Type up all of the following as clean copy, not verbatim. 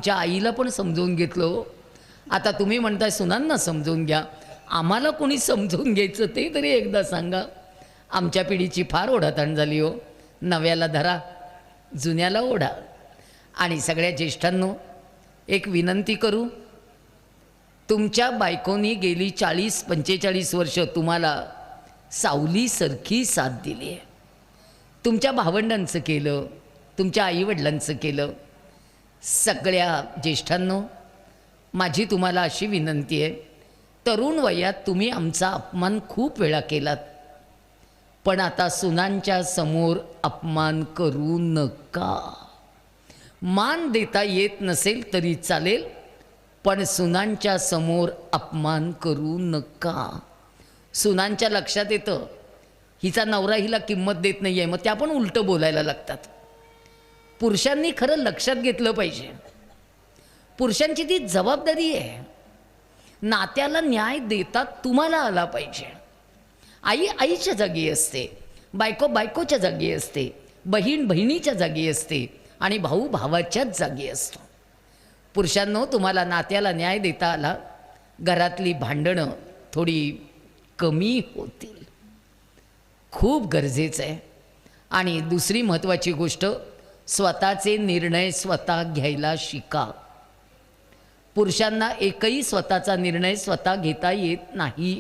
च्या आईला पण समजून घेतलं. आता तुम्ही म्हणताय सुनांना समजून घ्या, आम्हाला कोणी समजून घ्यायचं ते तरी एकदा सांगा. आमच्या पिढीची फार ओढाताण झाली हो. नव्याला धरा, जुन्याला ओढा. आणि सगळ्या ज्येष्ठांनो एक विनंती करू, तुमच्या बायकोनी गेली 40-45 वर्ष तुम्हाला सावलीसारखी साथ दिली आहे. तुमच्या भावंडांचं केलं, तुमच्या आईवडिलांचं केलं. सगळ्या ज्येष्ठांनो माझी तुम्हाला अशी विनंती आहे, तरुण वयात तुम्ही आमचा अपमान खूप वेळा केलात, पण आता सुनांच्या समोर अपमान करू नका. मान देता येत नसेल तरी चालेल, पण सुनांच्या समोर अपमान करू नका. सुनांच्या लक्षात येतं हिचा नवरा हिला किंमत देत नाही आहे, मग त्या पण उलटं बोलायला लागतात. पुरुषांनी खरं लक्षात घेतलं पाहिजे, पुरुषांची ती जबाबदारी आहे. नात्याला न्याय देता तुम्हाला आला पाहिजे. आई आईच्या जागी असते, बायको बायकोच्या जागी असते, बहीण बहिणीच्या जागी असते आणि भाऊ भावाच्याच जागी असतो. पुरुषांनो तुम्हाला नात्याला न्याय देता आला, घरातली भांडणं थोडी कमी होतील, खूप गरजेचं आहे. आणि दुसरी महत्त्वाची गोष्ट, स्वतःचे निर्णय स्वतः घ्यायला शिका. पुरुषांना एकही स्वतःचा निर्णय स्वतः घेता येत नाही.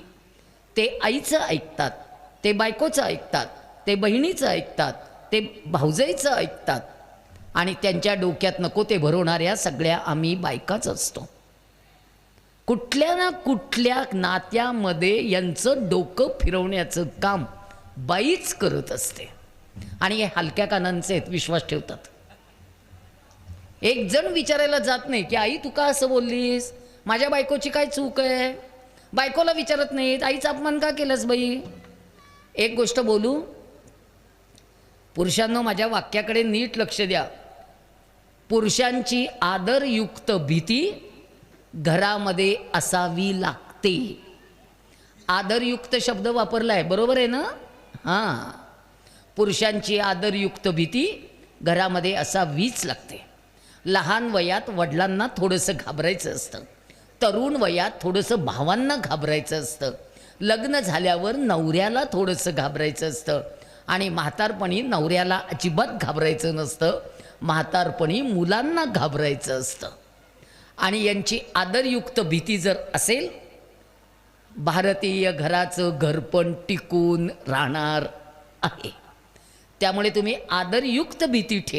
ते आईचं ऐकतात, ते बायकोचं ऐकतात, ते बहिणीचं ऐकतात, ते भाऊजाईचं ऐकतात आणि त्यांच्या डोक्यात नको ते भरवणाऱ्या सगळ्या आम्ही बायकाच असतो. कुठल्या ना कुठल्या नात्यामध्ये यांचं डोकं फिरवण्याचं काम बाईच करत असते आणि हे हलक्या कानांचे आहेत, विश्वास ठेवतात. एक जण विचारायला जात नाही की आई तू का असं बोललीस, माझ्या बायकोची काय चूक आहे. बायकोला विचारत नाहीत आईचा अपमान का केलंस बाई. एक गोष्ट बोलू, पुरुषांनो माझ्या वाक्याकडे नीट लक्ष द्या. पुरुषांची आदरयुक्त भीती घरामध्ये असावी लागते. आदरयुक्त शब्द वापरलाय, बरोबर आहे ना? हां, पुरुषांची आदरयुक्त भीती घरामध्ये असावीच लागते. लहान वयात वडिलांना थोडंसं घाबरायचं असतं, तरुण वयात थोडंसं भावांना घाबरायचं असतं, लग्न झाल्यावर नवऱ्याला थोडंसं घाबरायचं असतं आणि म्हातारपणी नवऱ्याला अजिबात घाबरायचं नसतं, म्हातारपणी मुलांना घाबरायचं असतं. आणि यांची आदरयुक्त भीती जर असेल, भारतीय घराचं घरपण टिकून राहणार आहे. त्यामुळे तुम्ही आदरयुक्त भीती ठेवा.